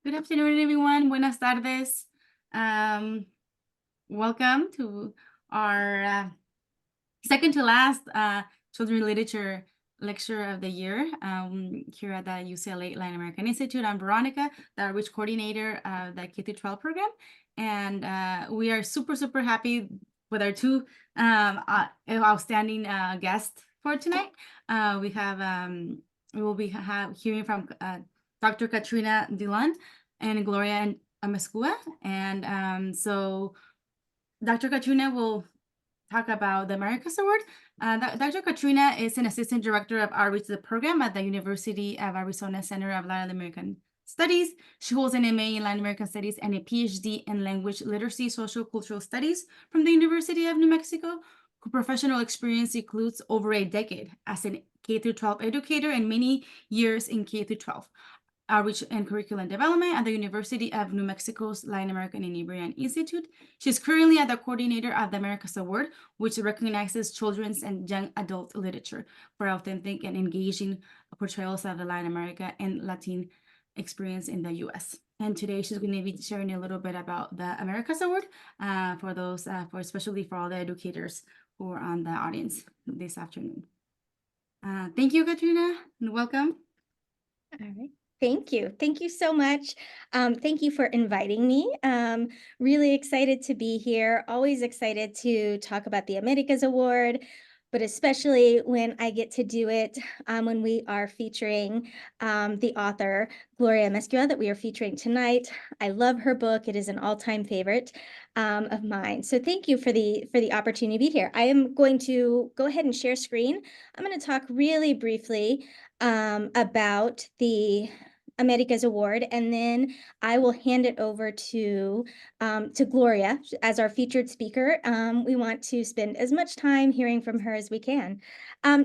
Good afternoon, everyone. Buenas tardes. Welcome to our second to last children's literature lecture of the year here at the UCLA Latin American Institute. I'm Veronica, the outreach coordinator of the K-12 program, and we are super happy with our two outstanding guests for tonight. We will be hearing from Dr. Katrina Dillon and Gloria Amescua, and so Dr. Katrina will talk about the Américas Award. Dr. Katrina is an assistant director of outreach to the program at the University of Arizona Center of Latin American Studies. She holds an MA in Latin American Studies and a PhD in Language Literacy, Social Cultural Studies from the University of New Mexico. Her professional experience includes over a decade as an K-12 educator and many years in K-12 outreach and curriculum development at the University of New Mexico's Latin American and Iberian Institute. She's currently the coordinator of the Américas Award, which recognizes children's and young adult literature for authentic and engaging portrayals of the Latin America and Latin experience in the U.S. And today she's going to be sharing a little bit about the Américas Award especially for all the educators who are on the audience this afternoon. Thank you, Katrina, and welcome. All right. Thank you. Thank you so much. Thank you for inviting me. Really excited to be here. Always excited to talk about the Américas Award, but especially when I get to do it when we are featuring the author, Gloria Amescua, that we are featuring tonight. I love her book. It is an all-time favorite of mine. So thank you for the opportunity to be here. I am going to go ahead and share screen. I'm going to talk really briefly about the Américas Award, and then I will hand it over to Gloria as our featured speaker. We want to spend as much time hearing from her as we can.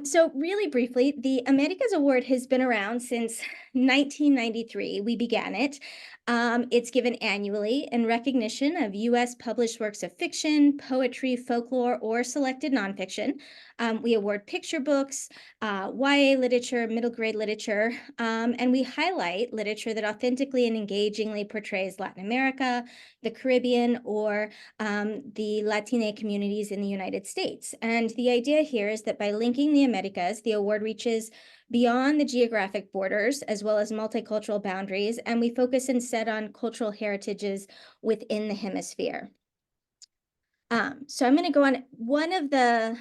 So really briefly, the Américas Award has been around since 1993. We began it. It's given annually in recognition of U.S. published works of fiction, poetry, folklore, or selected nonfiction. We award picture books, YA literature, middle grade literature, and we highlight literature that authentically and engagingly portrays Latin America, the Caribbean, or the Latina communities in the United States. And the idea here is that by linking the Americas, the award reaches beyond the geographic borders as well as multicultural boundaries, and we focus instead on cultural heritages within the hemisphere. So I'm going to go on one of the,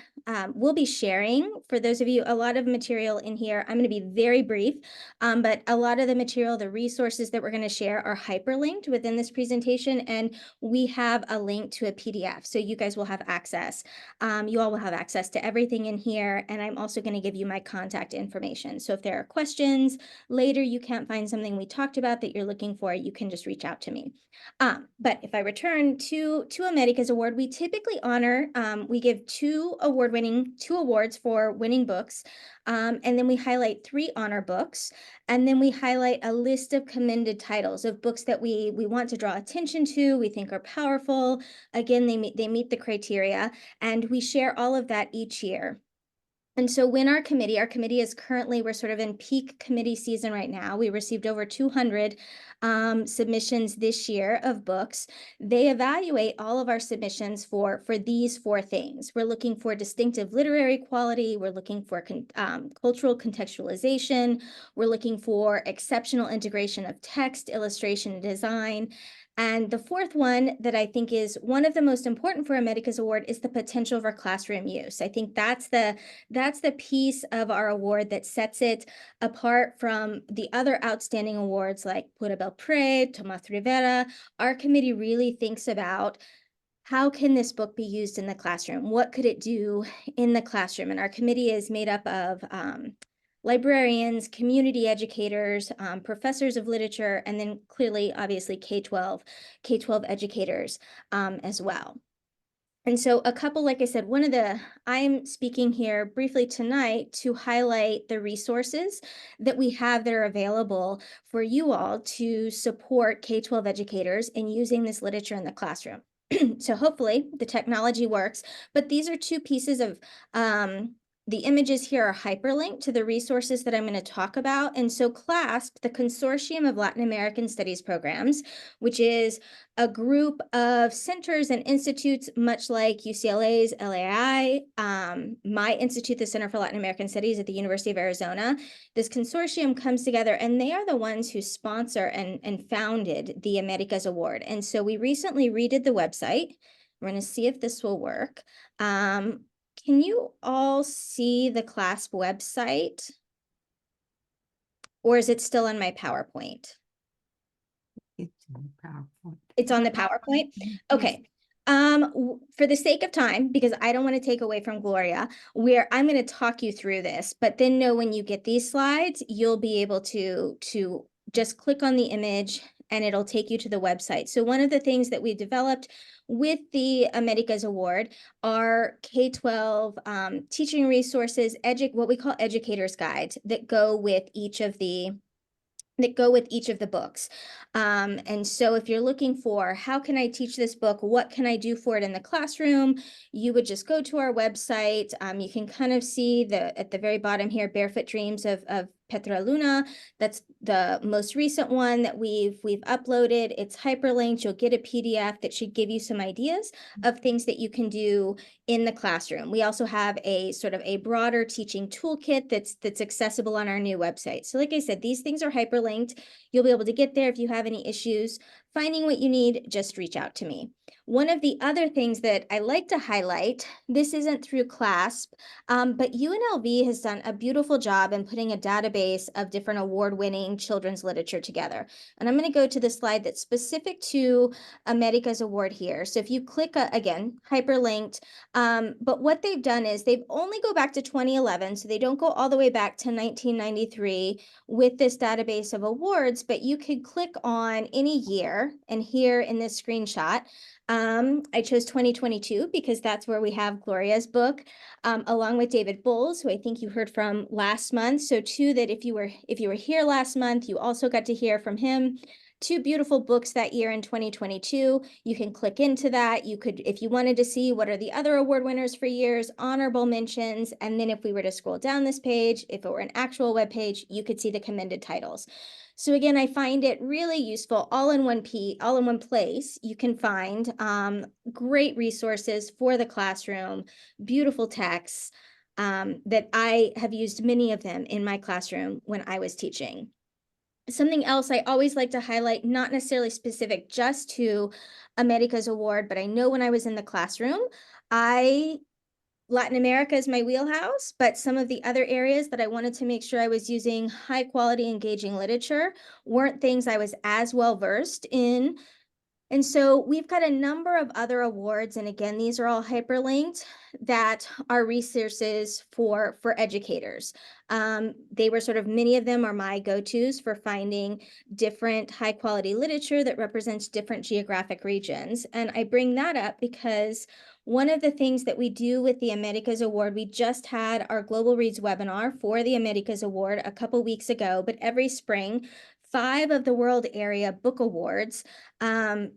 we'll be sharing, for those of you, a lot of material in here. I'm going to be very brief, but a lot of the material, the resources that we're going to share are hyperlinked within this presentation, and we have a link to a PDF, so you guys will have access. You all will have access to everything in here, and I'm also going to give you my contact information. So if there are questions later, you can't find something we talked about that you're looking for, you can just reach out to me. But if I return to Américas Award, we typically honor, we give two awards for winning books, and then we highlight 3 honor books, and then we highlight a list of commended titles of books that we want to draw attention to, we think are powerful. Again, they meet the criteria, and we share all of that each year. And so when our committee is currently, we're sort of in peak committee season right now. We received over 200 submissions this year of books. They evaluate all of our submissions for these 4 things. We're looking for distinctive literary quality. We're looking for cultural contextualization. We're looking for exceptional integration of text, illustration, and design. And the 4th one that I think is one of the most important for Américas Award is the potential for classroom use. I think that's the piece of our award that sets it apart from the other outstanding awards like Pura, Belpré, Tomás Rivera. Our committee really thinks about how can this book be used in the classroom? What could it do in the classroom? And our committee is made up of librarians, community educators, professors of literature, and then clearly, obviously, K-12 educators as well. And so a couple, like I said, I'm speaking here briefly tonight to highlight the resources that we have that are available for you all to support K-12 educators in using this literature in the classroom. So hopefully the technology works, but these are 2 pieces of the images here are hyperlinked to the resources that I'm going to talk about. And so CLASP, the Consortium of Latin American Studies Programs, which is a group of centers and institutes, much like UCLA's LAI, my institute, the Center for Latin American Studies at the University of Arizona. This consortium comes together, and they are the ones who sponsor and founded the Américas Award. And so we recently redid the website. We're going to see if this will work. Can you all see the CLASP website? Or is it still on my PowerPoint? It's on the PowerPoint. It's on the PowerPoint? Okay. For the sake of time, because I don't want to take away from Gloria, I'm going to talk you through this, but then know when you get these slides, you'll be able to just click on the image and it'll take you to the website. So one of the things that we developed with the Américas Award are K-12 teaching resources, what we call educators guides that go with each of the books. And so if you're looking for, how can I teach this book? What can I do for it in the classroom? You would just go to our website. You can kind of see at the very bottom here, Barefoot Dreams of Petra Luna. That's the most recent one that we've uploaded. It's hyperlinked. You'll get a PDF that should give you some ideas of things that you can do in the classroom. We also have a sort of a broader teaching toolkit that's accessible on our new website. So like I said, these things are hyperlinked. You'll be able to get there. If you have any issues finding what you need, just reach out to me. One of the other things that I like to highlight, this isn't through CLASP, but UNLV has done a beautiful job in putting a database of different award-winning children's literature together. And I'm going to go to the slide that's specific to Américas Award here. So if you click, again, hyperlinked, but what they've done is they've only go back to 2011, so they don't go all the way back to 1993 with this database of awards, but you could click on any year, and here in this screenshot, I chose 2022 because that's where we have Gloria's book, along with David Bowles, who I think you heard from last month. So too, that if you were here last month, you also got to hear from him. Two beautiful books that year in 2022. You can click into that. You could, if you wanted to see what are the other award winners for years, honorable mentions, and then if we were to scroll down this page, if it were an actual web page, you could see the commended titles. So again, I find it really useful, all in one place. You can find great resources for the classroom, beautiful texts that I have used many of them in my classroom when I was teaching. Something else I always like to highlight, not necessarily specific just to Américas Award, but I know when I was in the classroom, Latin America is my wheelhouse, but some of the other areas that I wanted to make sure I was using high quality, engaging literature weren't things I was as well versed in. And so we've got a number of other awards, and again, these are all hyperlinked, that are resources for educators. They were sort of, many of them are my go-tos for finding different high quality literature that represents different geographic regions. And I bring that up because one of the things that we do with the Américas Award, we just had our Global Reads webinar for the Américas Award a couple weeks ago, but every spring, 5 of the World Area Book Awards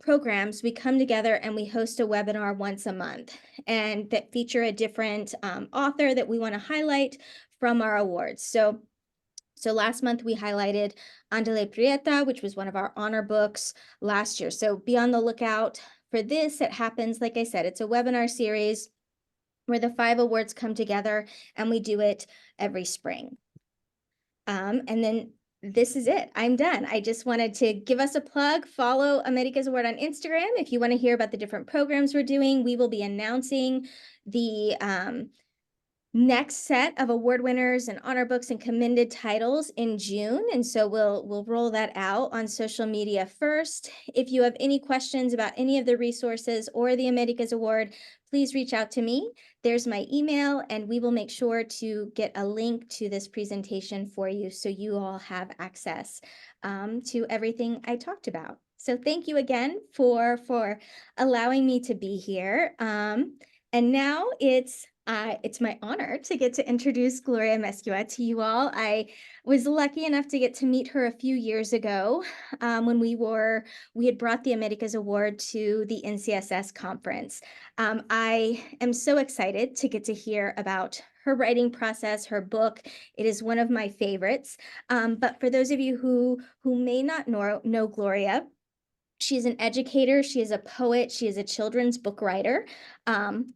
programs, we come together and we host a webinar once a month, and that feature a different author that we want to highlight from our awards. So last month we highlighted Andale Prieta, which was one of our honor books last year. So be on the lookout for this. It happens, like I said, it's a webinar series where the 5 awards come together, and we do it every spring. And then this is it. I'm done. I just wanted to give us a plug. Follow Américas Award on Instagram if you want to hear about the different programs we're doing. We will be announcing the next set of award winners and honor books and commended titles in June. And so we'll roll that out on social media first. If you have any questions about any of the resources or the Américas Award, please reach out to me. There's my email, and we will make sure to get a link to this presentation for you so you all have access to everything I talked about. So thank you again for allowing me to be here. And now it's my honor to get to introduce Gloria Amescua to you all. I was lucky enough to get to meet her a few years ago when we had brought the Américas Award to the NCSS conference. I am so excited to get to hear about her writing process, her book. It is one of my favorites. But for those of you who may not know Gloria, she's an educator, she is a poet, she is a children's book writer.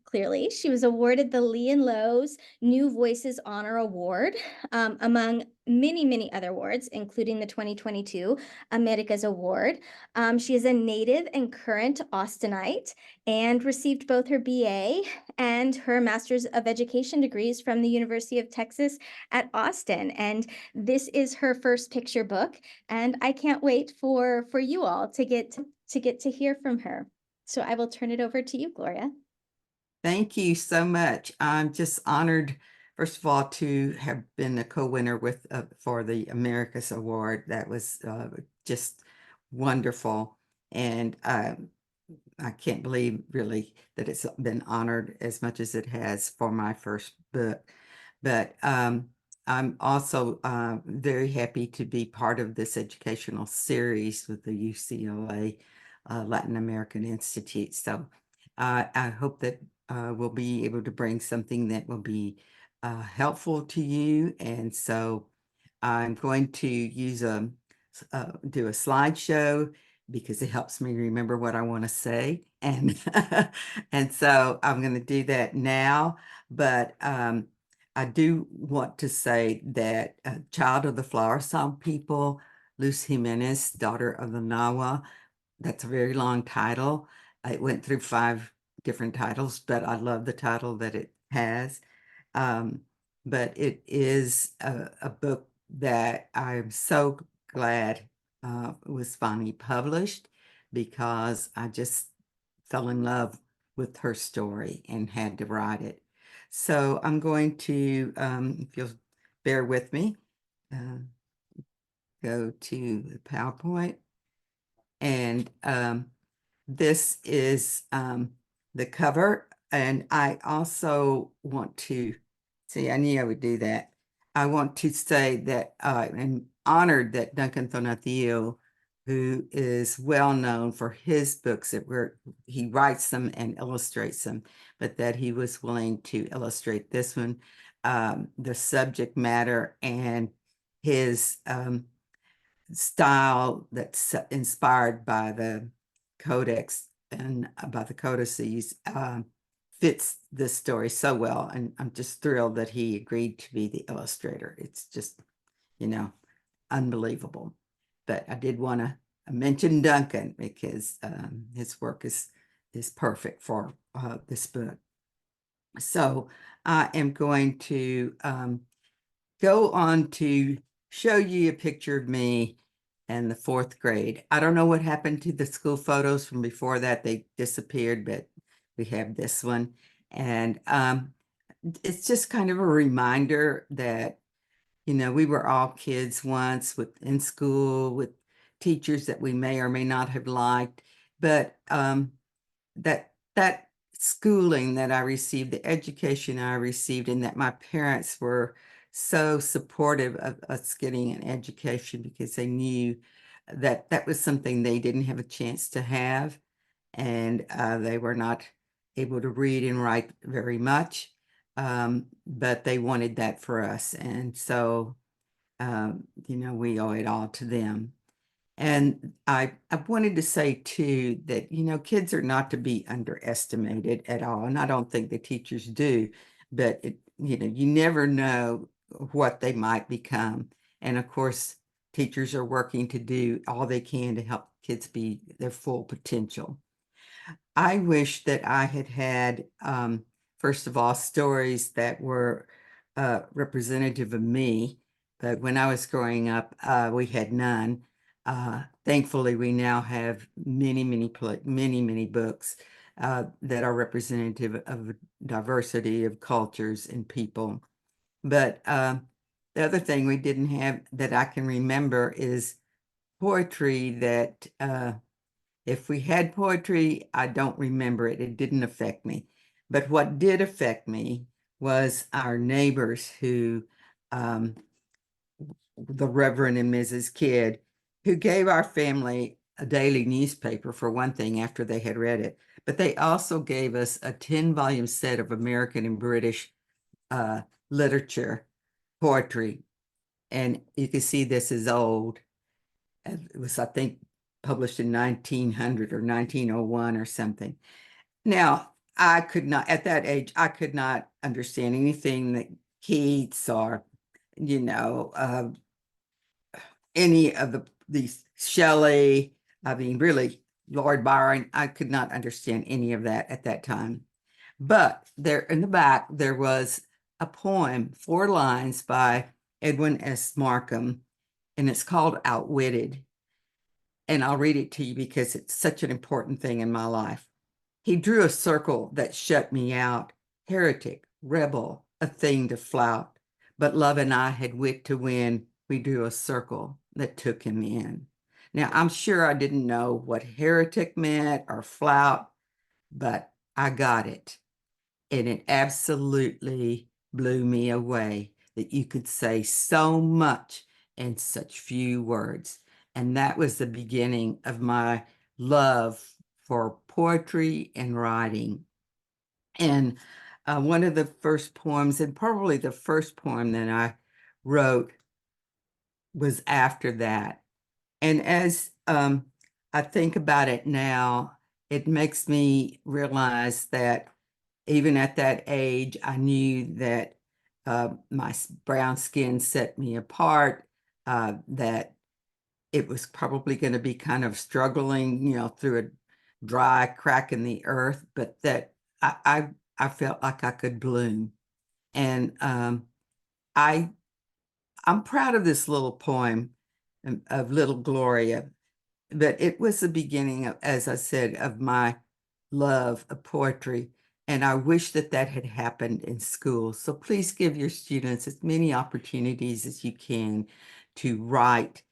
Clearly, she was awarded the Lee and Lowe's New Voices Honor Award, among many other awards, including the 2022 Américas Award. She is a native and current Austinite and received both her BA and her Master's of Education degrees from the University of Texas at Austin. And this is her first picture book, and I can't wait for you all to get to hear from her. So I will turn it over to you, Gloria. Thank you so much. I'm just honored, first of all, to have been a co-winner with for the Américas Award. That was just wonderful, and I can't believe really that it's been honored as much as it has for my first book. But I'm also very happy to be part of this educational series with the UCLA Latin American Institute. So I hope that we'll be able to bring something that will be helpful to you. And so I'm going to use do a slideshow because it helps me remember what I want to say. And and so I'm going to do that now. But I do want to say that Child of the Flower Song People, Luz Jiménez, daughter of the Nahua, that's a very long title. It went through 5 different titles, but I love the title that it has. But it is a book that I'm so glad was finally published, because I just fell in love with her story and had to write it. So I'm going to, if you'll bear with me, go to the PowerPoint. And this is the cover. And I also want to see, I knew I would do that. I want to say that I'm honored that Duncan Thonatiuh, who is well known for his books where he writes them and illustrates them, but that he was willing to illustrate this one. The subject matter and his style that's inspired by the codex and by the codices fits this story so well. And I'm just thrilled that he agreed to be the illustrator. It's just, unbelievable. But I did want to mention Duncan because his work is perfect for this book. So I am going to go on to show you a picture of me in the 4th grade. I don't know what happened to the school photos from before that. They disappeared, but we have this one. And it's just kind of a reminder that, we were all kids once in school with teachers that we may or may not have liked, but that schooling that I received, the education I received, and that my parents were so supportive of us getting an education because they knew that that was something they didn't have a chance to have, and they were not able to read and write very much, but they wanted that for us, and so we owe it all to them. And I wanted to say too that, kids are not to be underestimated at all. And I don't think the teachers do, but you never know what they might become. And of course, teachers are working to do all they can to help kids be their full potential. I wish that I had first of all, stories that were representative of me. But when I was growing up, we had none. Thankfully, we now have many books that are representative of a diversity of cultures and people. But the other thing we didn't have that I can remember is poetry that if we had poetry, I don't remember it. It didn't affect me. But what did affect me was our neighbors who, the Reverend and Mrs. Kidd, who gave our family a daily newspaper, for one thing, after they had read it. But they also gave us a 10-volume set of American and British literature, poetry. And you can see this is old. It was, I think, published in 1900 or 1901 or something. Now, I could not, at that age, I could not understand anything that Keats or, any of these Shelley, I mean, really, Lord Byron, I could not understand any of that at that time. But there in the back, there was a poem, 4 lines by Edwin S. Markham, and it's called Outwitted. And I'll read it to you because it's such an important thing in my life. He drew a circle that shut me out, heretic, rebel, a thing to flout. But love and I had wit to win. We drew a circle that took him in. Now, I'm sure I didn't know what heretic meant or flout, but I got it. And it absolutely blew me away that you could say so much in such few words. And that was the beginning of my love for poetry and writing. And one of the first poems, and probably the first poem that I wrote, was after that. And as I think about it now, it makes me realize that even at that age, I knew that my brown skin set me apart, that it was probably going to be kind of struggling, through a dry crack in the earth, but that I felt like I could bloom. And I'm proud of this little poem of little Gloria, but it was the beginning of, as I said, of my love of poetry. And I wish that that had happened in school. So please give your students as many opportunities as you can to write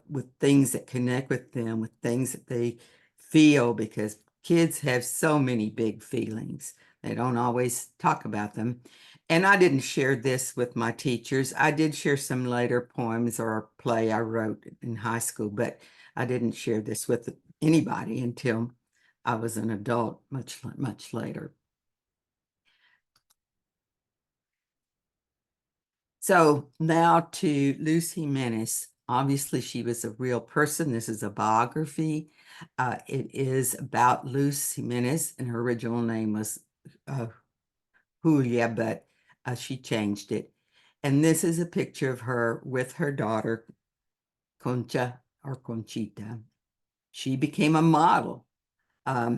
with things that connect with them, with things that they feel, because kids have so many big feelings. They don't always talk about them. And I didn't share this with my teachers. I did share some later poems or a play I wrote in high school, but I didn't share this with anybody until I was an adult much, much later. So now to Luz Jiménez. Obviously, she was a real person. This is a biography. It is about Luz Jiménez, and her original name was Julia, but she changed it. And this is a picture of her with her daughter, Concha or Conchita. She became a model.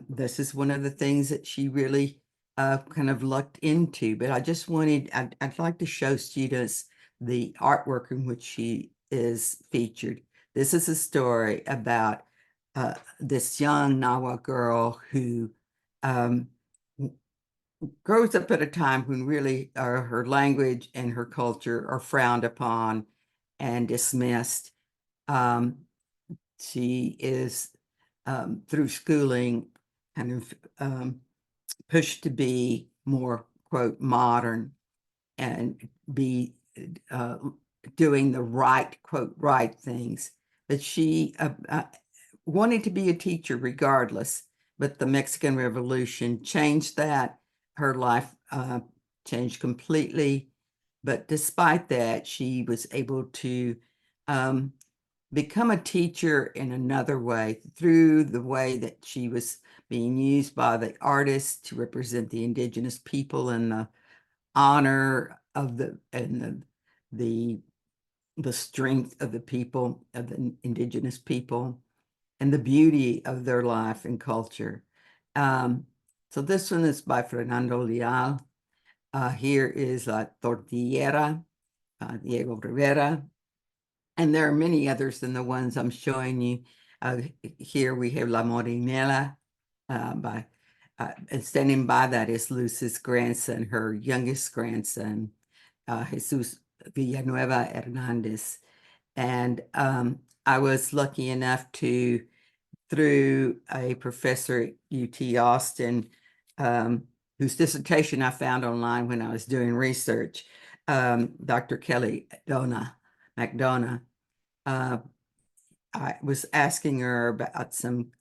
This is one of the things that she really kind of lucked into, but I just wanted, I'd like to show students the artwork in which she is featured. This is a story about this young Nahua girl who grows up at a time when really her language and her culture are frowned upon and dismissed. She is through schooling kind of pushed to be more, quote, modern and be doing the right, quote, right things. But she wanted to be a teacher regardless, but the Mexican Revolution changed that. Her life changed completely. But despite that, she was able to become a teacher in another way, through the way that she was being used by the artists to represent the indigenous people and the honor of the strength of the people, of the indigenous people, and the beauty of their life and culture. So this one is by Fernando Leal. Here is La Tortillera, Diego Rivera. And there are many others than the ones I'm showing you. Here we have La Morinela and standing by that is Luz's grandson, her youngest grandson, Jesus Villanueva Hernandez. And I was lucky enough to, through a professor at UT Austin, whose dissertation I found online when I was doing research, Dr. Kelly McDonough, I was asking her about some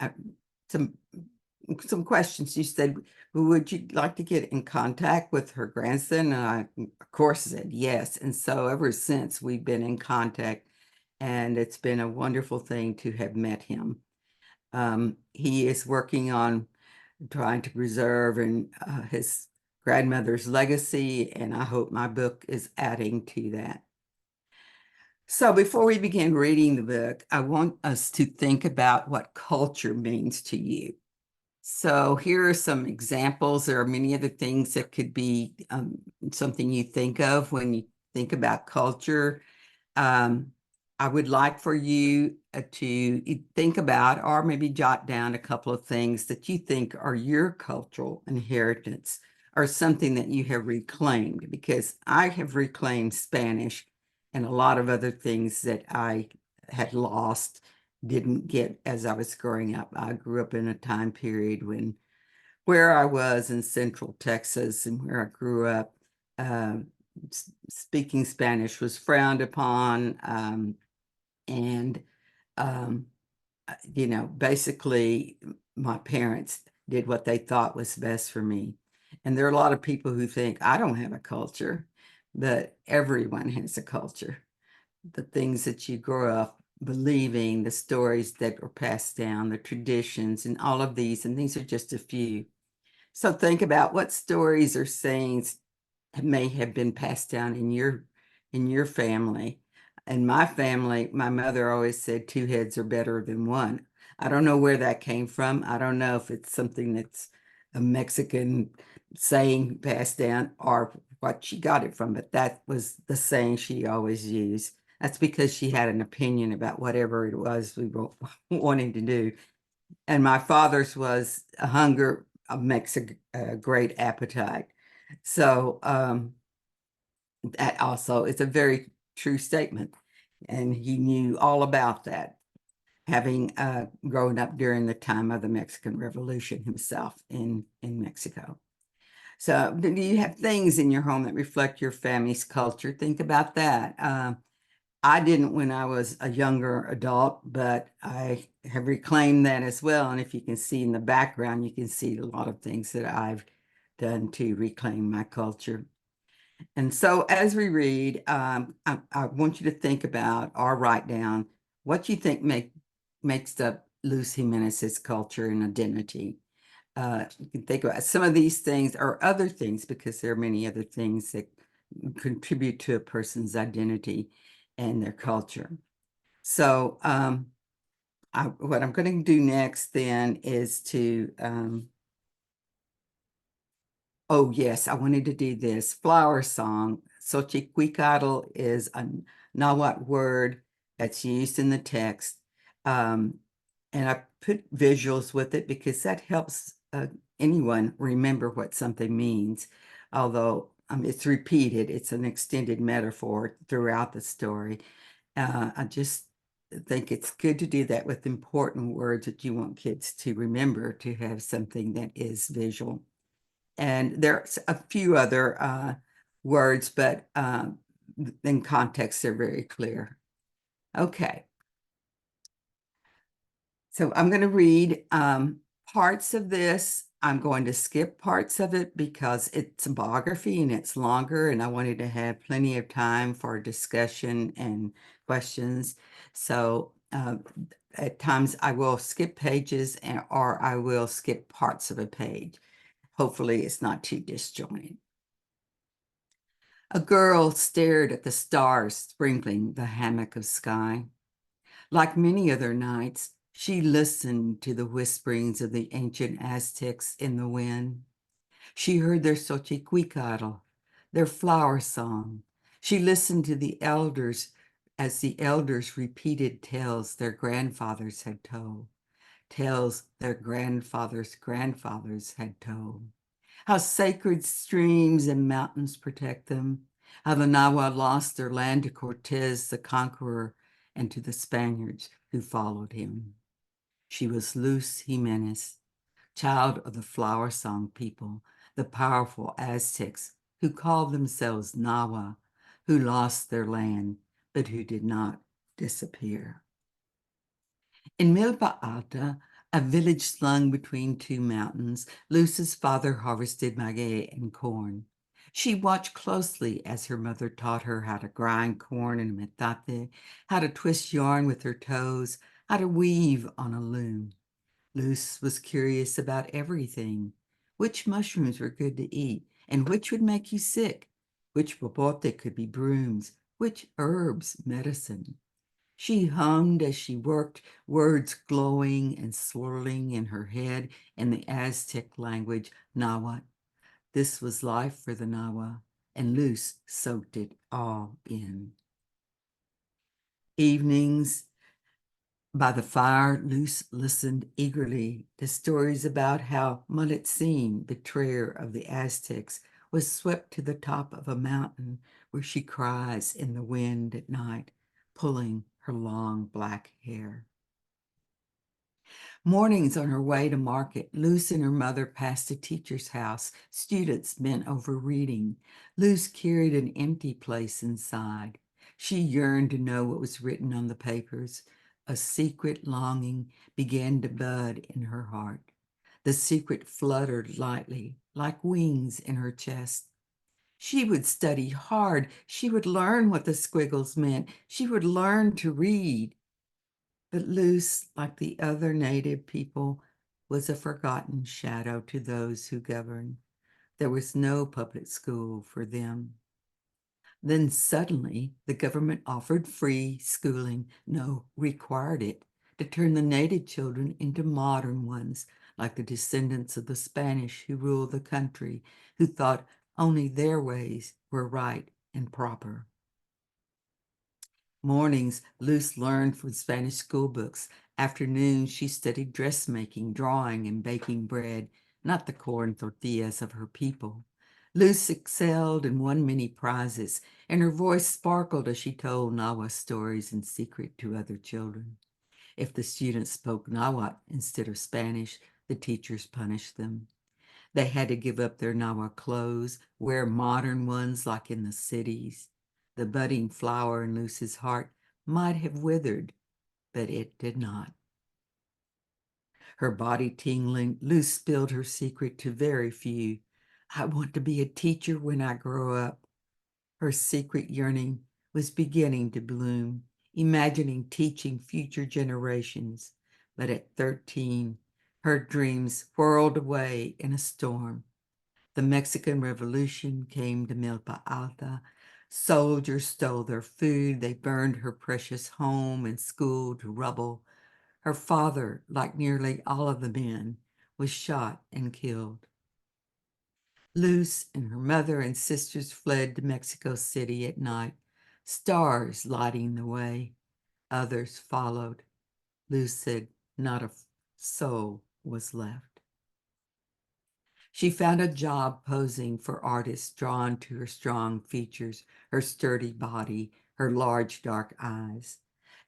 some questions. You said, would you like to get in contact with her grandson? And I, of course, said yes. And so ever since we've been in contact, and it's been a wonderful thing to have met him. He is working on trying to preserve his grandmother's legacy, and I hope my book is adding to that. So before we begin reading the book, I want us to think about what culture means to you. So here are some examples. There are many other things that could be something you think of when you think about culture. I would like for you to think about or maybe jot down a couple of things that you think are your cultural inheritance or something that you have reclaimed, because I have reclaimed Spanish and a lot of other things that I had lost, didn't get as I was growing up. I grew up in a time period where I was in Central Texas and where I grew up, speaking Spanish was frowned upon. You know, basically my parents did what they thought was best for me. And there are a lot of people who think I don't have a culture, but everyone has a culture. The things that you grow up believing, the stories that are passed down, the traditions, and all of these, and these are just a few. So think about what stories or sayings may have been passed down in your family. In my family, my mother always said 2 heads are better than 1. I don't know where that came from. I don't know if it's something that's a Mexican saying passed down or what she got it from, but that was the saying she always used. That's because she had an opinion about whatever it was we were wanting to do. And my father's was a hunger makes a great appetite. So that also is a very true statement. And he knew all about that, having grown up during the time of the Mexican Revolution himself in Mexico. So do you have things in your home that reflect your family's culture? Think about that. I didn't when I was a younger adult, but I have reclaimed that as well. And if you can see in the background, you can see a lot of things that I've done to reclaim my culture. And so as we read, I want you to think about or write down what you think makes up Luz Jimenez's culture and identity. You can think about some of these things or other things, because there are many other things that contribute to a person's identity and their culture. So what I'm going to do next then is to, oh yes, I wanted to do this flower song. Xochicuicatl is a Nahuatl word that's used in the text. And I put visuals with it because that helps anyone remember what something means. Although it's repeated, it's an extended metaphor throughout the story. I just think it's good to do that with important words that you want kids to remember, to have something that is visual. And there's a few other words, but in context, they're very clear. Okay. So I'm going to read parts of this. I'm going to skip parts of it because it's a biography and it's longer, and I wanted to have plenty of time for discussion and questions. So at times I will skip pages or I will skip parts of a page. Hopefully it's not too disjointed. A girl stared at the stars sprinkling the hammock of sky. Like many other nights, she listened to the whisperings of the ancient Aztecs in the wind. She heard their Xochicuicatl, their flower song. She listened to the elders as the elders repeated tales their grandfathers had told, tales their grandfathers' grandfathers had told. How sacred streams and mountains protect them, how the Nahua lost their land to Cortez the Conqueror and to the Spaniards who followed him. She was Luz Jiménez, child of the flower song people, the powerful Aztecs who called themselves Nahua, who lost their land, but who did not disappear. In Milpa Alta, A village slung between two mountains, Luz's father harvested maguey and corn. She watched closely as her mother taught her how to grind corn in a metate, how to twist yarn with her toes, how to weave on a loom. Luz was curious about everything. Which mushrooms were good to eat, and which would make you sick? Which popote could be brooms? Which herbs medicine? She hummed as she worked, words glowing and swirling in her head in the Aztec language, Nahuatl. This was life for the Nahua, and Luz soaked it all in. Evenings by the fire, Luz listened eagerly to stories about how Malitzin, betrayer of the Aztecs, was swept to the top of a mountain where she cries in the wind at night, pulling her long black hair. Mornings on her way to market, Luz and her mother passed a teacher's house. Students bent over reading. Luz carried an empty place inside. She yearned to know what was written on the papers. A secret longing began to bud in her heart. The secret fluttered lightly, like wings in her chest. She would study hard. She would learn what the squiggles meant. She would learn to read. But Luz, like the other native people, was a forgotten shadow to those who govern. There was no public school for them. Then suddenly the government offered free schooling, no, required it, to turn the native children into modern ones, like the descendants of the Spanish who ruled the country, who thought only their ways were right and proper. Mornings, Luz learned from Spanish school books. Afternoons, she studied dressmaking, drawing, and baking bread, not the corn tortillas of her people. Luz excelled and won many prizes, and her voice sparkled as she told Nahua stories in secret to other children. If the students spoke Nahuatl instead of Spanish, the teachers punished them. They had to give up their Nahua clothes, wear modern ones like in the cities. The budding flower in Luz's heart might have withered, but it did not. Her body tingling, Luz spilled her secret to very few. I want to be a teacher when I grow up. Her secret yearning was beginning to bloom, imagining teaching future generations. But at 13, her dreams whirled away in a storm. The Mexican Revolution came to Milpa Alta. Soldiers stole their food. They burned her precious home and school to rubble. Her father, like nearly all of the men, was shot and killed. Luz and her mother and sisters fled to Mexico City at night, stars lighting the way. Others followed. Luz said not a soul was left. She found a job posing for artists drawn to her strong features, her sturdy body, her large dark eyes.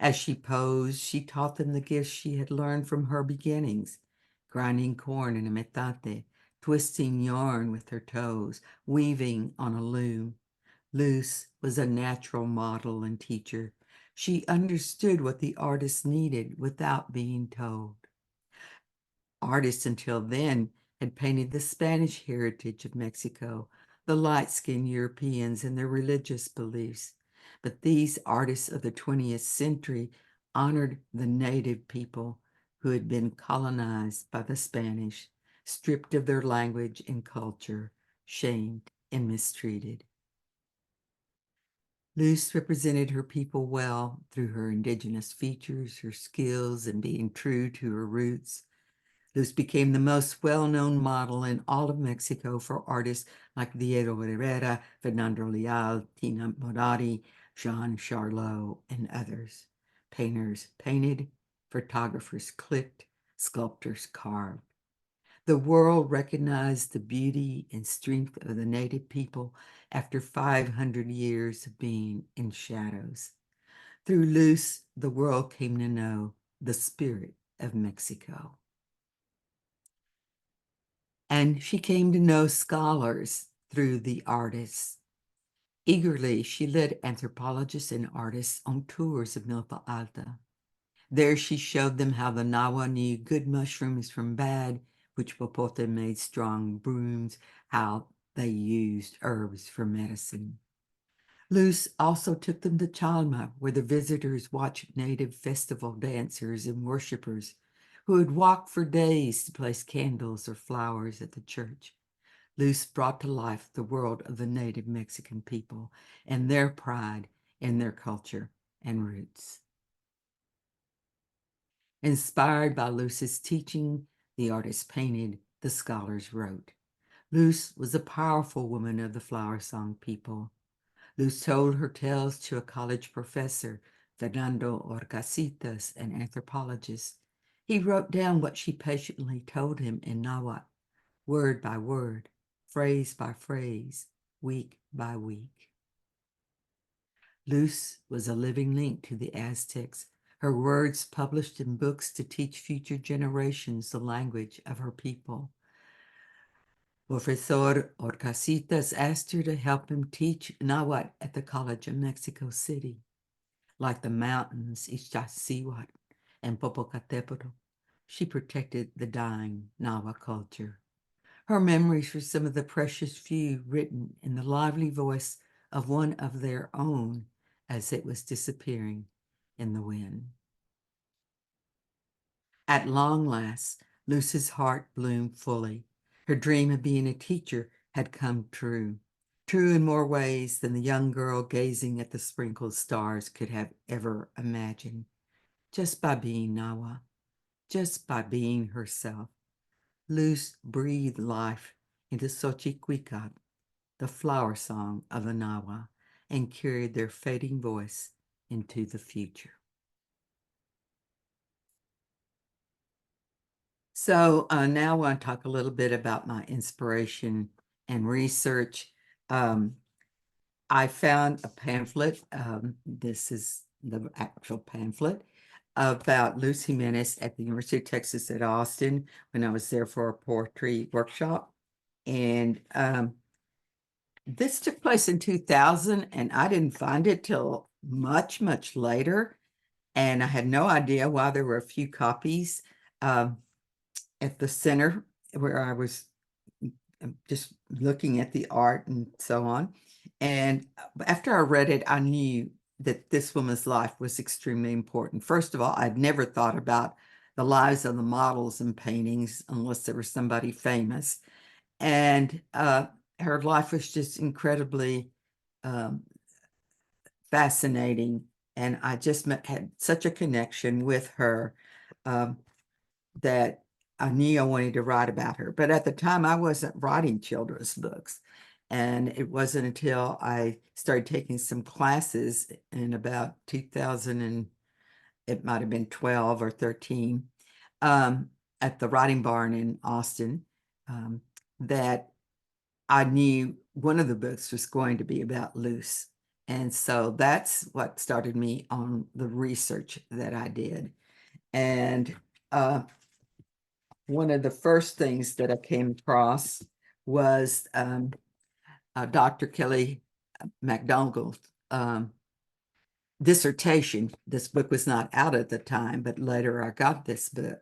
As she posed, she taught them the gifts she had learned from her beginnings, grinding corn in a metate, twisting yarn with her toes, weaving on a loom. Luz was a natural model and teacher. She understood what the artist needed without being told. Artists until then had painted the Spanish heritage of Mexico, the light-skinned Europeans and their religious beliefs. But these artists of the 20th century honored the native people who had been colonized by the Spanish, stripped of their language and culture, shamed and mistreated. Luz represented her people well through her indigenous features, her skills, and being true to her roots. Luz became the most well-known model in all of Mexico for artists like Diego Rivera, Fernando Leal, Tina Moratti, Jean Charlot, and others. Painters painted, photographers clipped, sculptors carved. The world recognized the beauty and strength of the native people after 500 years of being in shadows. Through Luz, the world came to know the spirit of Mexico. And she came to know scholars through the artists. Eagerly, she led anthropologists and artists on tours of Milpa Alta. There she showed them how the Nahua knew good mushrooms from bad, which Popote made strong brooms, how they used herbs for medicine. Luz also took them to Chalma, where the visitors watched native festival dancers and worshippers who would walk for days to place candles or flowers at the church. Luz brought to life the world of the native Mexican people and their pride in their culture and roots. Inspired by Luz's teaching, the artist painted, the scholars wrote. Luz was a powerful woman of the flower song people. Luz told her tales to a college professor, Fernando Orcasitas, an anthropologist. He wrote down what she patiently told him in Nahuatl, word by word, phrase by phrase, week by week. Luz was a living link to the Aztecs, her words published in books to teach future generations the language of her people. Professor Orcasitas asked her to help him teach Nahuatl at the College of Mexico City. Like the mountains, Iztaccíhuatl and Popocatépetl, she protected the dying Nahua culture. Her memories were some of the precious few written in the lively voice of one of their own as it was disappearing in the wind. At long last, Luz's heart bloomed fully. Her dream of being a teacher had come true in more ways than the young girl gazing at the sprinkled stars could have ever imagined. Just by being Nahua, just by being herself, Luz breathed life into Xochitl, the flower song of the Nahua, and carried their fading voice into the future. So now I want to talk a little bit about my inspiration and research. I found a pamphlet. This is the actual pamphlet about Luz Jiménez at the University of Texas at Austin when I was there for a poetry workshop. And this took place in 2000, and I didn't find it till much, much later. And I had no idea why there were a few copies at the center where I was just looking at the art and so on. And after I read it, I knew that this woman's life was extremely important. First of all, I'd never thought about the lives of the models and paintings unless there was somebody famous. And her life was just incredibly fascinating. And I just had such a connection with her that I knew I wanted to write about her. But at the time, I wasn't writing children's books. And it wasn't until I started taking some classes in about 2000, and it might have been 12 or 13, at the Writing Barn in Austin, that I knew one of the books was going to be about Luz. And so that's what started me on the research that I did. And one of the first things that I came across was Dr. Kelly McDougall's dissertation. This book was not out at the time, but later I got this book.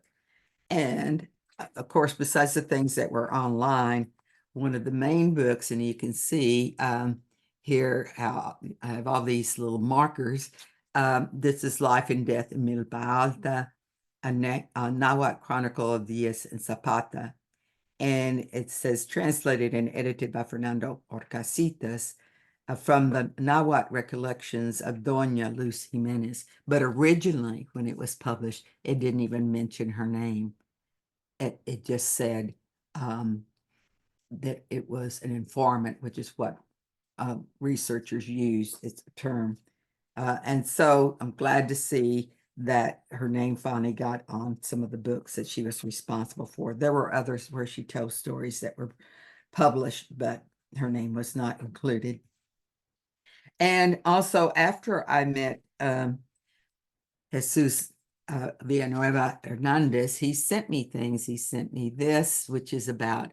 And of course, besides the things that were online, one of the main books, and you can see here how I have all these little markers. This is Life and Death in Milpa Alta, a Nahuatl Chronicle of Diaz and Zapata. And it says, translated and edited by Fernando Orcasitas from the Nahuatl recollections of Doña Luz Jiménez. But originally, when it was published, it didn't even mention her name. It just said that it was an informant, which is what researchers use. It's a term. And so I'm glad to see that her name finally got on some of the books that she was responsible for. There were others where she told stories that were published, but her name was not included. And also after I met Jesus Villanueva Hernandez, he sent me things. He sent me this, which is about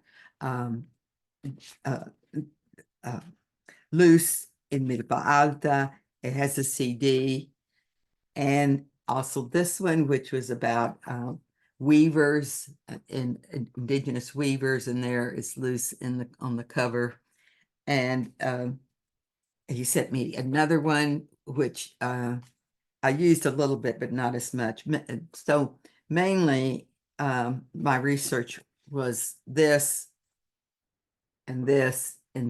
Luz in Milpa Alta. It has a CD. And also this one, which was about weavers and indigenous weavers, and there is Luz on the cover. And he sent me another one, which I used a little bit, but not as much. So mainly my research was this and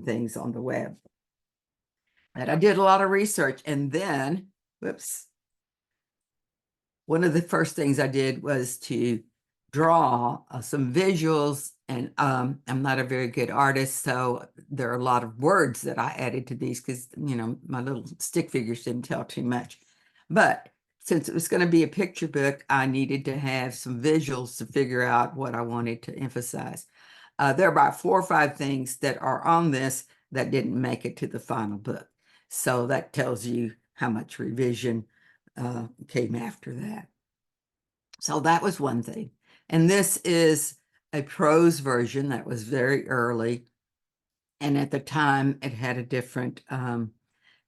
things on the web. And I did a lot of research, and then, whoops, one of the first things I did was to draw some visuals, and I'm not a very good artist, so there are a lot of words that I added to these because, you know, my little stick figures didn't tell too much. But since it was going to be a picture book, I needed to have some visuals to figure out what I wanted to emphasize. There are about 4 or 5 things that are on this that didn't make it to the final book. So that tells you how much revision came after that. So that was one thing. And this is a prose version that was very early. And at the time, it had a different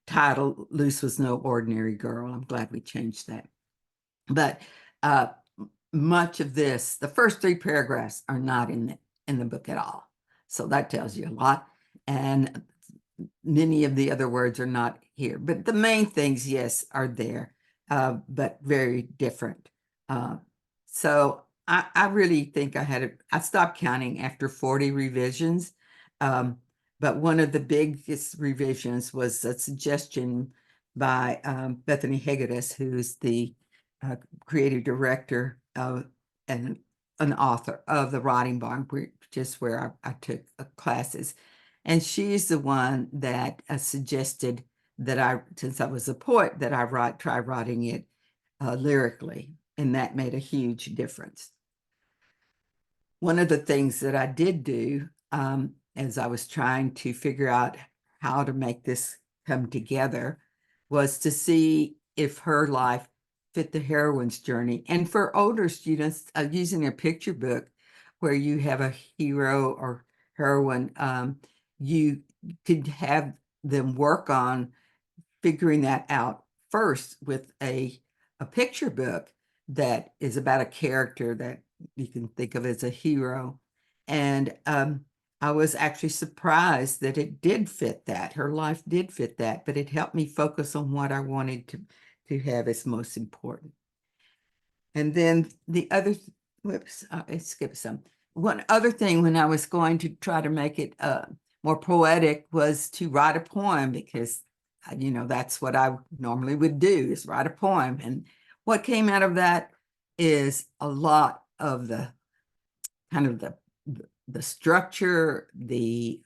title. Luz was no ordinary girl. I'm glad we changed that. But much of this, the first 3 paragraphs are not in the book at all. So that tells you a lot. And many of the other words are not here. But the main things, yes, are there, but very different. So I really think I stopped counting after 40 revisions. But one of the biggest revisions was a suggestion by Bethany Hegedus, who's the creative director of and an author of the Writing Barn, which is where I took classes. And she's the one that suggested that since I was a poet, that I try writing it lyrically, and that made a huge difference. One of the things that I did do as I was trying to figure out how to make this come together was to see if her life fit the heroine's journey. And for older students, using a picture book where you have a hero or heroine, you could have them work on figuring that out first with a picture book that is about a character that you can think of as a hero. And I was actually surprised that it did fit that. Her life did fit that, but it helped me focus on what I wanted to have as most important. And then the other, whoops, I skipped some. One other thing when I was going to try to make it more poetic was to write a poem, because, you know, that's what I normally would do, is write a poem. And what came out of that is a lot of the kind of the structure, it's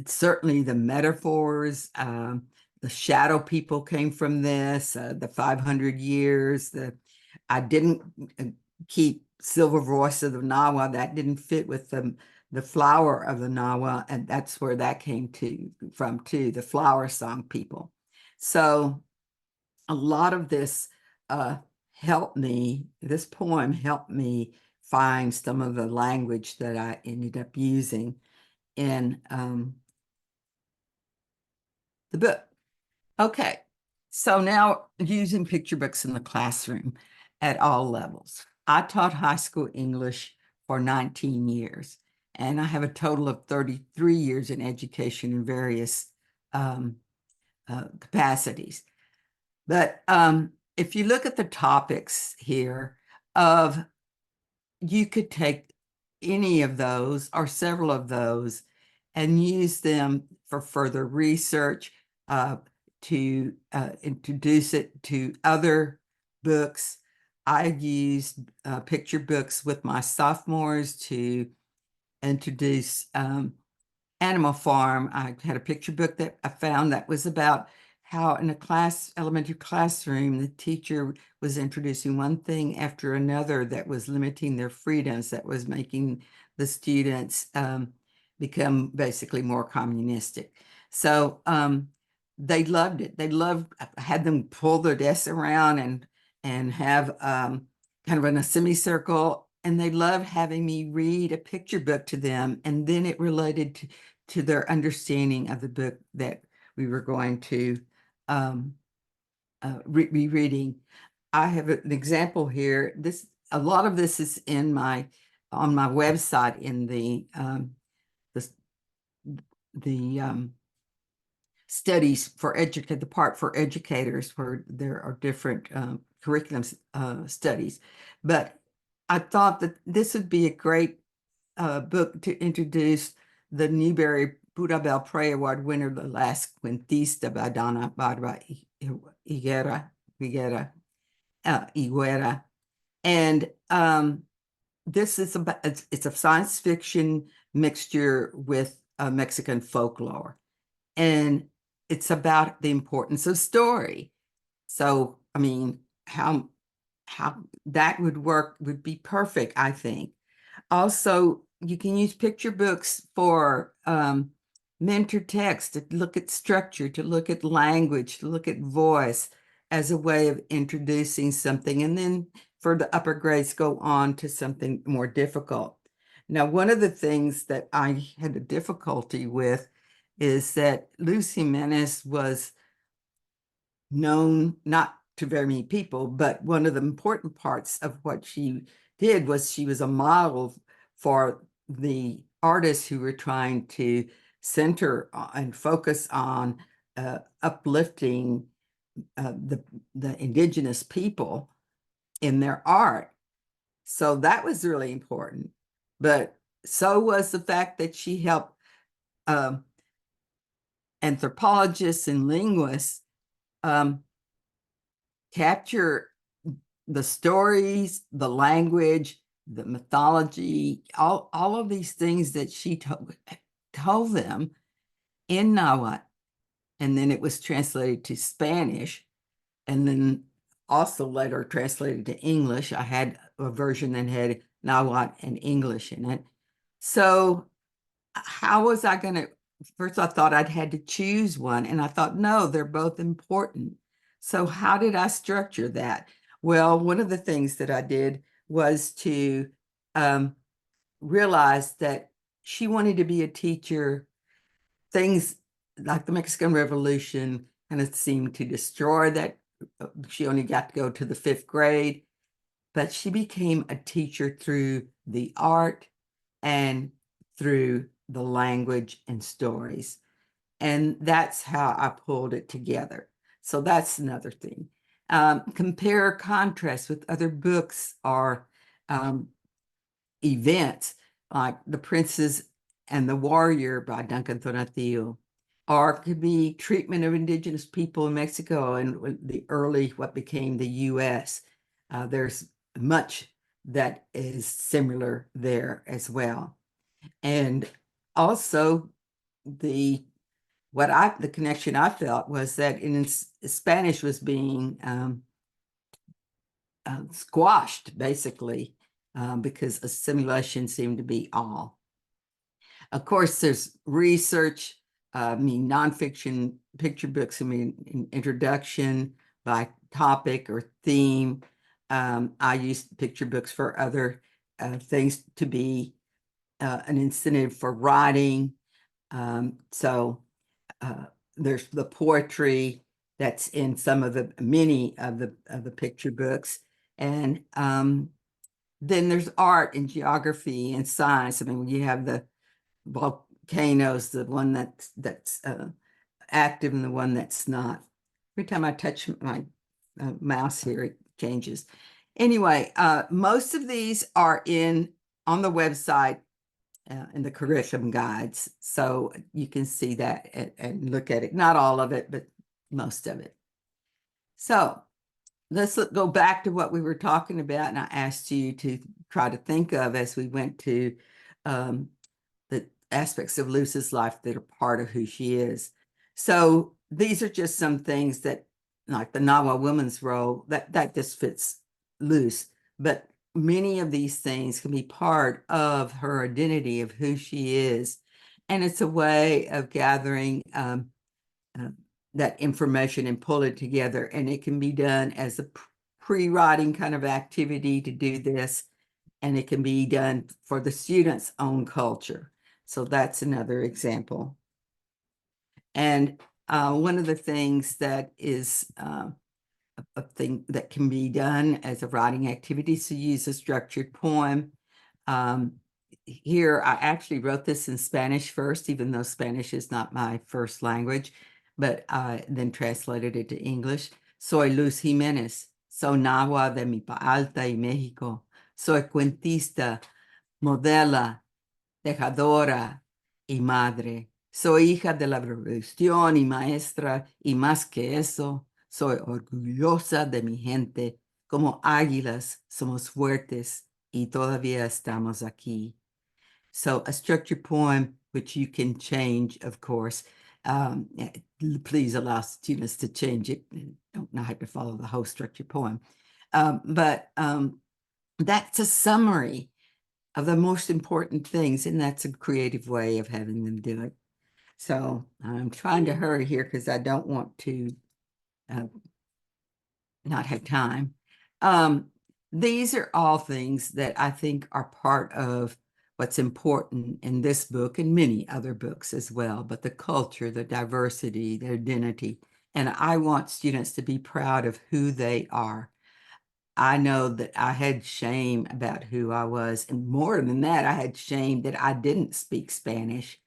certainly the metaphors, the shadow people came from this, the 500 years, I didn't keep Silver Voice of the Nahua. That didn't fit with the flower of the Nahua, and that's where that came from too, the flower song people. So a lot of this this poem helped me find some of the language that I ended up using in the book. Okay, so now using picture books in the classroom at all levels. I taught high school English for 19 years, and I have a total of 33 years in education in various capacities. But if you look at the topics here you could take any of those or several of those and use them for further research, to introduce it to other books. I used picture books with my sophomores to introduce Animal Farm. I had a picture book that I found that was about how in a elementary classroom, the teacher was introducing one thing after another that was limiting their freedoms, that was making the students become basically more communistic. So they loved it. I had them pull their desks around and have kind of in a semicircle, and they loved having me read a picture book to them, and then it related to their understanding of the book that we were going to rereading. I have an example here. A lot of this is on my website in the studies for the part for educators, where there are different curriculum studies. But I thought that this would be a great book to introduce the Newbery Pura Belpré Award winner, the last Cuentista by Donna Barbara Higuera. And this is it's a science fiction mixture with Mexican folklore, and it's about the importance of story. So, I mean, how that would work would be perfect, I think. Also, you can use picture books for mentor text, to look at structure, to look at language, to look at voice as a way of introducing something. And then for the upper grades, go on to something more difficult. Now, one of the things that I had a difficulty with is that Luz Jiménez was known not to very many people, but one of the important parts of what she did was she was a model for the artists who were trying to center and focus on uplifting the indigenous people in their art. So that was really important. But so was the fact that she helped anthropologists and linguists capture the stories, the language, the mythology, all of these things that she told them in Nahuatl. And then it was translated to Spanish, and then also later translated to English. I had a version that had Nahuatl and English in it. So how was I going to, first I thought I'd had to choose one, and I thought, no, they're both important. So how did I structure that? Well, one of the things that I did was to realize that she wanted to be a teacher. Things like the Mexican Revolution kind of seemed to destroy that. She only got to go to the 5th grade, but she became a teacher through the art and through the language and stories. And that's how I pulled it together. So that's another thing. Compare or contrast with other books or events like The Princess and the Warrior by Duncan Tonatiuh, or it could be treatment of indigenous people in Mexico and the early, what became the US. There's much that is similar there as well. And also the connection I felt was that in Spanish was being squashed, basically, because assimilation seemed to be all. Of course, there's research, nonfiction picture books, introduction by topic or theme. I use picture books for other things to be an incentive for writing. So there's the poetry that's in many of the picture books. And then there's art and geography and science. I mean, when you have the volcanoes, the one that's active and the one that's not. Every time I touch my mouse here, it changes. Anyway, most of these are on the website in the curriculum guides, so you can see that and look at it. Not all of it, but most of it. So let's go back to what we were talking about, and I asked you to try to think of as we went to the aspects of Luz's life that are part of who she is. So these are just some things that, like the Nahua woman's role, that just fits Luz. But many of these things can be part of her identity of who she is. And it's a way of gathering that information and pull it together. And it can be done as a pre-writing kind of activity to do this. And it can be done for the student's own culture. So that's another example. And one of the things that is a thing that can be done as a writing activity. So use a structured poem. Here, I actually wrote this in Spanish first, even though Spanish is not my first language, but I then translated it to English. Soy Luz Jiménez, soy Nahua de Milpa Alta y México. Soy cuentista, modela, dejadora y madre. Soy hija de la revolución y maestra, y más que eso, soy orgullosa de mi gente. Como águilas, somos fuertes y todavía estamos aquí. So a structured poem, which you can change, of course. Please allow students to change it. Don't have to follow the whole structured poem. But that's a summary of the most important things, and that's a creative way of having them do it. So I'm trying to hurry here because I don't want to not have time. These are all things that I think are part of what's important in this book and many other books as well, but the culture, the diversity, the identity. And I want students to be proud of who they are. I know that I had shame about who I was, and more than that, I had shame that I didn't speak Spanish,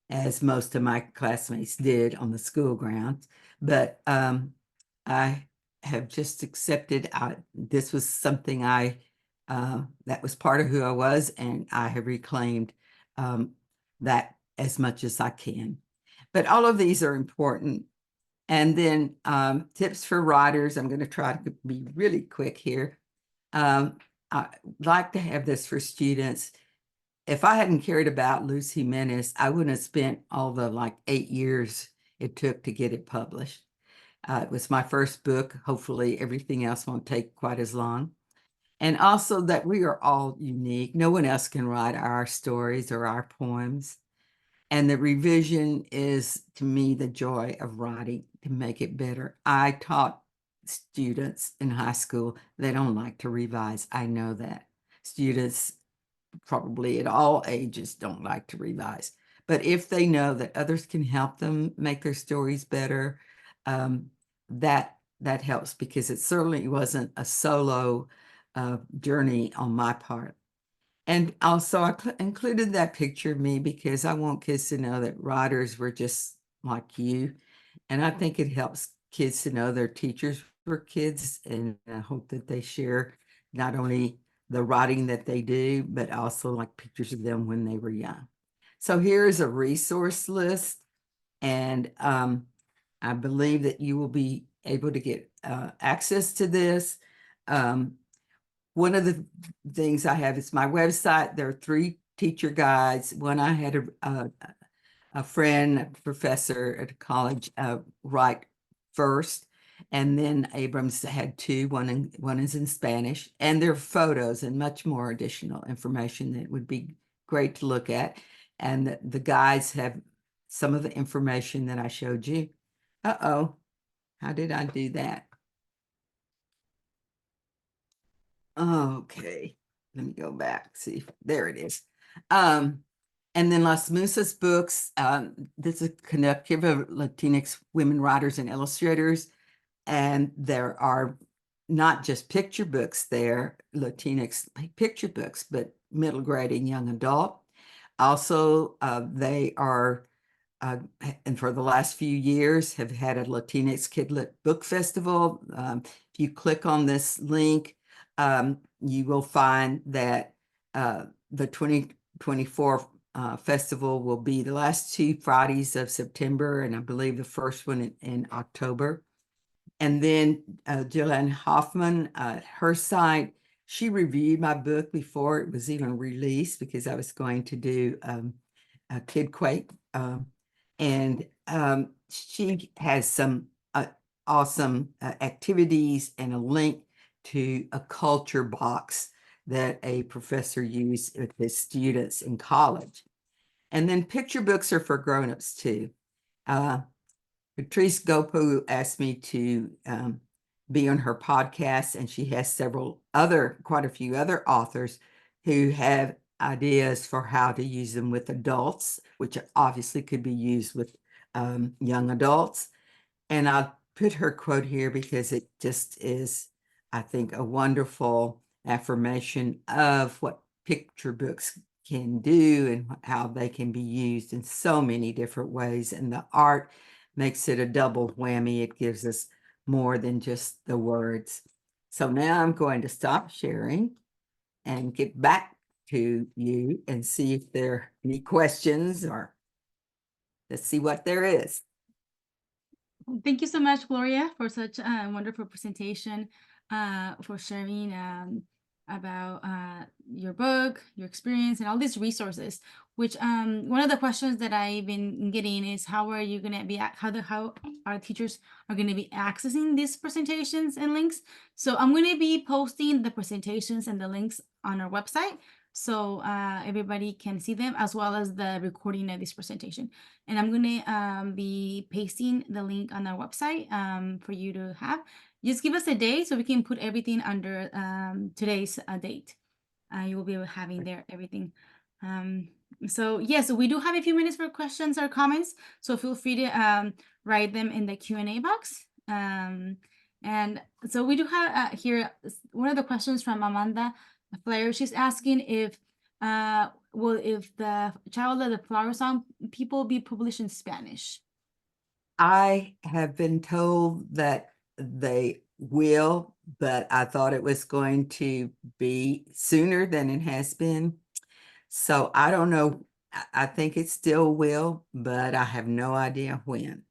as most of my classmates did on the school grounds. But I have just accepted this was something that was part of who I was, and I have reclaimed that as much as I can. But all of these are important. And then tips for writers. I'm going to try to be really quick here. I'd like to have this for students. If I hadn't cared about Luz Jiménez, I wouldn't have spent all the 8 years it took to get it published. It was my first book. Hopefully everything else won't take quite as long. And also that we are all unique. No one else can write our stories or our poems. And the revision is, to me, the joy of writing to make it better. I taught students in high school, they don't like to revise. I know that. Students probably at all ages don't like to revise. But if they know that others can help them make their stories better, that helps, because it certainly wasn't a solo journey on my part. And also I included that picture of me because I want kids to know that writers were just like you. And I think it helps kids to know their teachers were kids, and I hope that they share not only the writing that they do, but also pictures of them when they were young. So here is a resource list, and I believe that you will be able to get access to this. One of the things I have is my website. There are 3 teacher guides. One, I had a friend, a professor at a college, write first, and then Abrams had 2. One is in Spanish, and there are photos and much more additional information that would be great to look at. And the guides have some of the information that I showed you. Uh-oh, how did I do that? Okay, let me go back, see, there it is. And then Las Musas Books, this is a collective of Latinx women writers and illustrators, and there are not just picture books there, Latinx picture books, but middle grade and young adult. Also, they are, and for the last few years, have had a Latinx Kidlit Book Festival. If you click on this link, you will find that the 2024 festival will be the last 2 Fridays of September, and I believe the first one in October. And then Jillian Hoffman, her site, she reviewed my book before it was even released, because I was going to do a Kid Quake. And she has some awesome activities and a link to a culture box that a professor used with his students in college. And then picture books are for grownups too. Patrice Gopu asked me to be on her podcast, and she has quite a few other authors who have ideas for how to use them with adults, which obviously could be used with young adults. And I'll put her quote here because it just is, I think, a wonderful affirmation of what picture books can do and how they can be used in so many different ways. And the art makes it a double whammy. It gives us more than just the words. So now I'm going to stop sharing and get back to you and see if there are any questions, or let's see what there is. Thank you so much, Gloria, for such a wonderful presentation, for sharing about your book, your experience, and all these resources. Which one of the questions that I've been getting is, how are you going to be, how our teachers are going to be accessing these presentations and links? So I'm going to be posting the presentations and the links on our website, so everybody can see them, as well as the recording of this presentation. And I'm going to be pasting the link on our website for you to have. Just give us a day so we can put everything under today's date. You will be having there everything. So yes, we do have a few minutes for questions or comments. So feel free to write them in the Q&A box. And so we do have here one of the questions from Amanda Flair. She's asking if will the Child of the Flower Song people be published in Spanish? I have been told that they will, but I thought it was going to be sooner than it has been. So I don't know. I think it still will, but I have no idea when.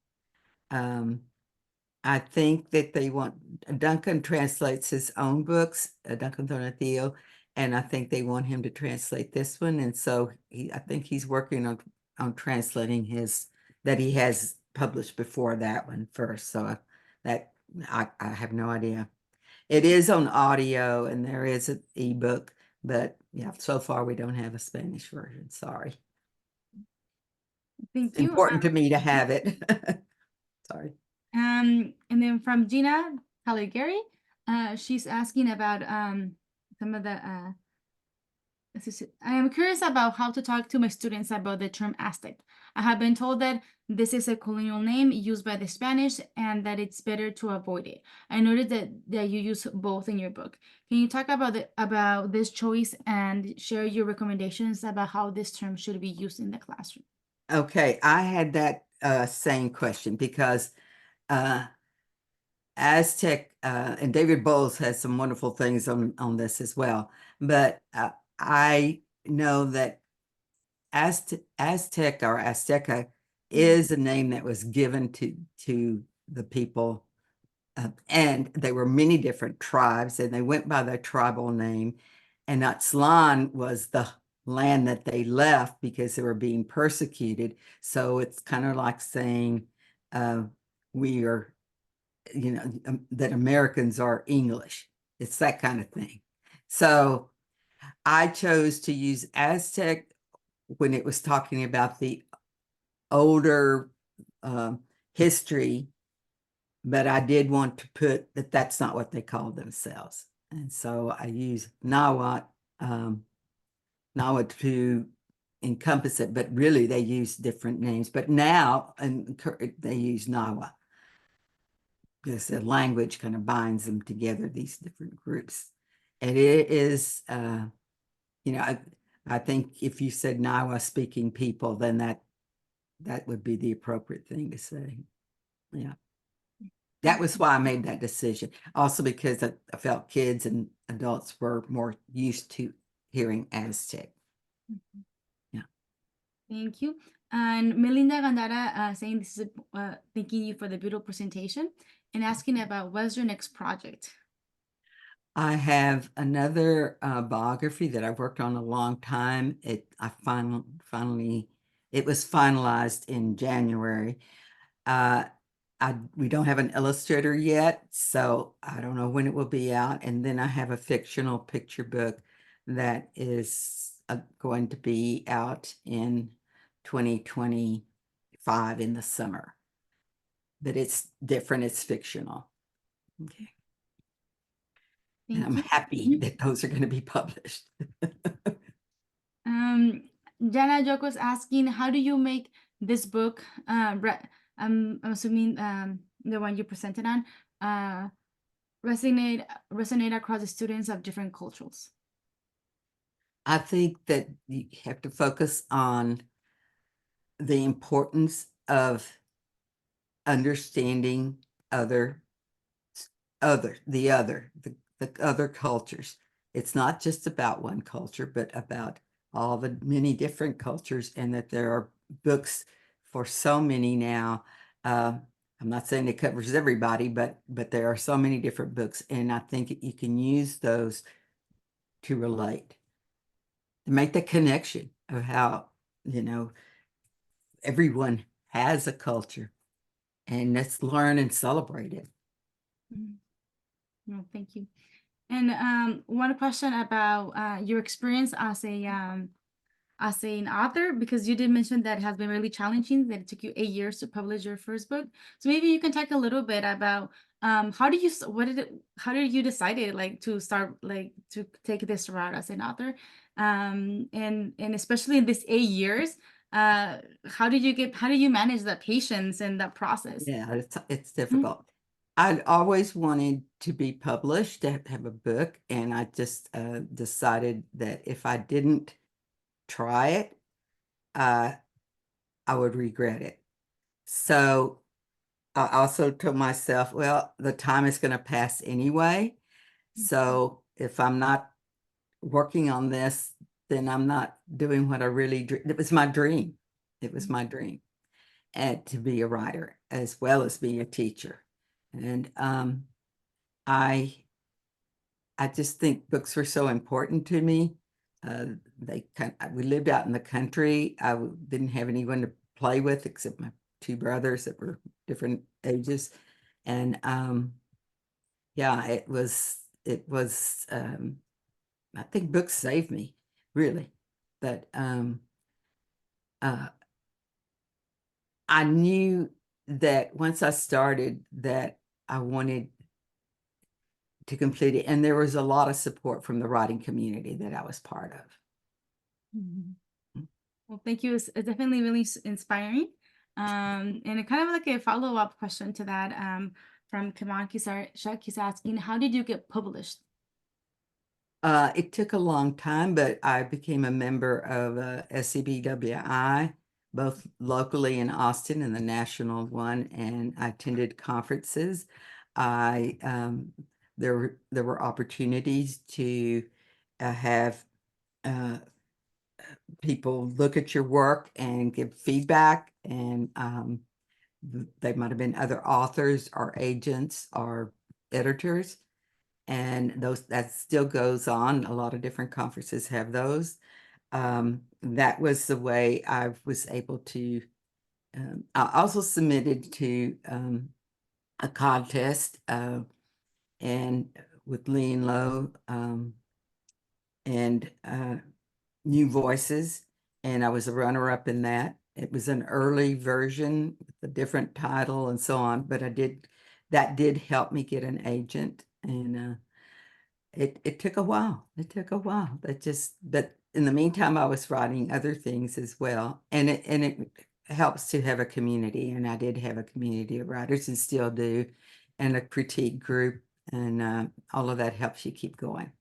I think that they want, Duncan translates his own books, Duncan Donatello, and I think they want him to translate this one. And so I think he's working on translating his, that he has published before that one first. So that I have no idea. It is on audio and there is an ebook, but yeah, so far we don't have a Spanish version. Sorry. Thank It's you. important to me to have it. Sorry. And then from Gina Caligari, she's asking about some of the I am curious about how to talk to my students about the term Aztec. I have been told that this is a colonial name used by the Spanish and that it's better to avoid it. I noted that you use both in your book. Can you talk about this choice and share your recommendations about how this term should be used in the classroom? Okay, I had that same question because Aztec and David Bowles has some wonderful things on this as well. But I know that Aztec or Azteca is a name that was given to the people, and there were many different tribes, and they went by their tribal name. And Aztlan was the land that they left because they were being persecuted. So it's kind of like saying we are, that Americans are English. It's that kind of thing. So I chose to use Aztec when it was talking about the older history, but I did want to put that that's not what they call themselves. And so I use Nahuatl to encompass it, but really they use different names. But now they use Nahua because the language kind of binds them together, these different groups. And it is, I think if you said Nahua speaking people, then that would be the appropriate thing to say. Yeah. That was why I made that decision. Also because I felt kids and adults were more used to hearing Aztec. Yeah. Thank you. And Melinda Gandara saying this is thanking you for the beautiful presentation and asking about what's your next project? I have another biography that I've worked on a long time. It was finalized in January. We don't have an illustrator yet, so I don't know when it will be out. And then I have a fictional picture book that is going to be out in 2025 in the summer. But it's different, it's fictional. Okay. And I'm happy that those are going to be published. Jana Joko's asking, how do you make this book? I'm assuming the one you presented on, resonate across the students of different cultures? I think that you have to focus on the importance of understanding the other cultures. It's not just about one culture, but about all the many different cultures, and that there are books for so many now. I'm not saying it covers everybody, but there are so many different books, and I think you can use those to relate, to make the connection of how, everyone has a culture, and let's learn and celebrate it. No, thank you. And one question about your experience as an author, because you did mention that it has been really challenging, that it took you 8 years to publish your first book. So maybe you can talk a little bit about how did you decided like to start like to take this route as an author, and especially in this 8 years, how did you manage that patience and that process? Yeah, it's difficult. I'd always wanted to be published, to have a book, and I just decided that if I didn't try it, I would regret it. So I also told myself, well, the time is going to pass anyway. So if I'm not working on this, then I'm not doing what I really, it was my dream. It was my dream, and to be a writer as well as being a teacher. And I just think books were so important to me. We lived out in the country. Didn't have anyone to play with except my 2 brothers that were different ages. And yeah, it was I think books saved me, really. But I knew that once I started that I wanted to complete it, and there was a lot of support from the writing community that I was part of. Well, thank you. It's definitely really inspiring. And it kind of like a follow-up question to that, from Kaman Kisarchuk. He's asking, how did you get published? It took a long time, but I became a member of SCBWI, both locally in Austin and the national one, and I attended conferences. There were opportunities to have people look at your work and give feedback, and they might have been other authors or agents or editors. And that still goes on. A lot of different conferences have those. That was the way I was able to. I also submitted to a contest, and with Lean Low and New Voices, and I was a runner-up in that. It was an early version with a different title and so on, but that did help me get an agent, and it took a while. It took a while. But in the meantime, I was writing other things as well, and it helps to have a community, and I did have a community of writers and still do, and a critique group, and all of that helps you keep going.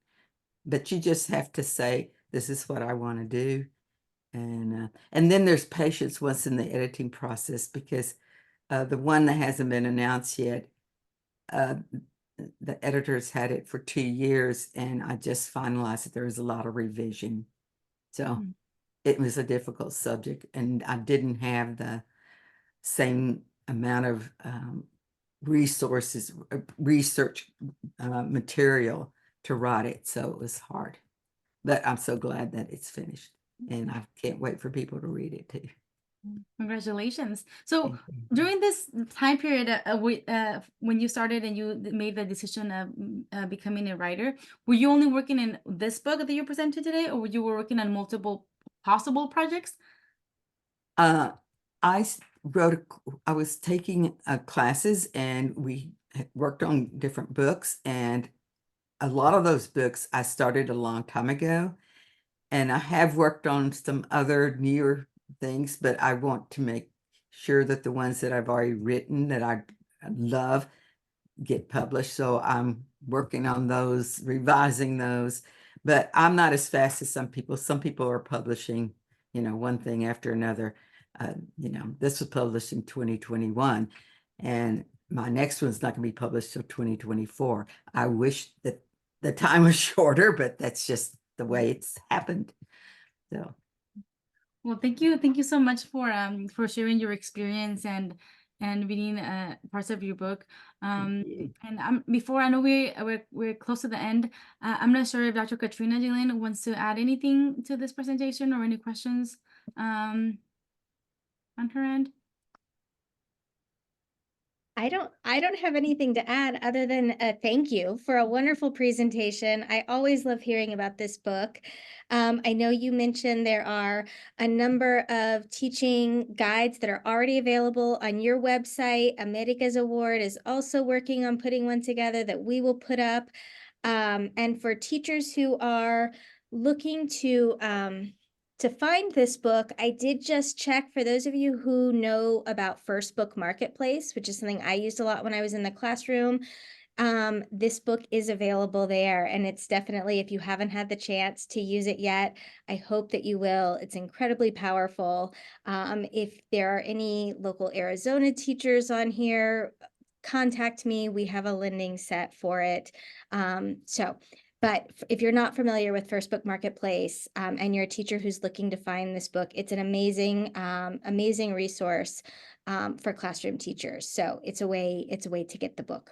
But you just have to say, this is what I want to do. And then there's patience once in the editing process, because the one that hasn't been announced yet, the editors had it for 2 years, and I just finalized it. There was a lot of revision. So it was a difficult subject, and I didn't have the same amount of resources, research material to write it. So it was hard. But I'm so glad that it's finished, and I can't wait for people to read it too. Congratulations. So Thank you. during this time period, when you started and you made the decision of becoming a writer, were you only working in this book that you presented today, or you were working on multiple possible projects? I was taking classes, and we worked on different books, and a lot of those books I started a long time ago, and I have worked on some other newer things, but I want to make sure that the ones that I've already written, that I love get published. So I'm working on those, revising those, but I'm not as fast as some people. Some people are publishing, one thing after another. This was published in 2021, and my next one's not going to be published till 2024. I wish that the time was shorter, but that's just the way it's happened. So, well, thank you so much for sharing your experience and reading parts of your book. thank you. And before, I know we're close to the end. I'm not sure if Dr. Katrina Jillian wants to add anything to this presentation or any questions on her end. I don't have anything to add other than thank you for a wonderful presentation. I always love hearing about this book. I know you mentioned there are a number of teaching guides that are already available on your website. Américas Award is also working on putting one together that we will put up. And for teachers who are looking to find this book, I did just check for those of you who know about First Book Marketplace, which is something I used a lot when I was in the classroom. This book is available there, and it's definitely, if you haven't had the chance to use it yet, I hope that you will. It's incredibly powerful. If there are any local Arizona teachers on here, contact me. We have a lending set for it. But if you're not familiar with First Book Marketplace and you're a teacher who's looking to find this book, it's an amazing, amazing resource for classroom teachers. So it's a way to get the book.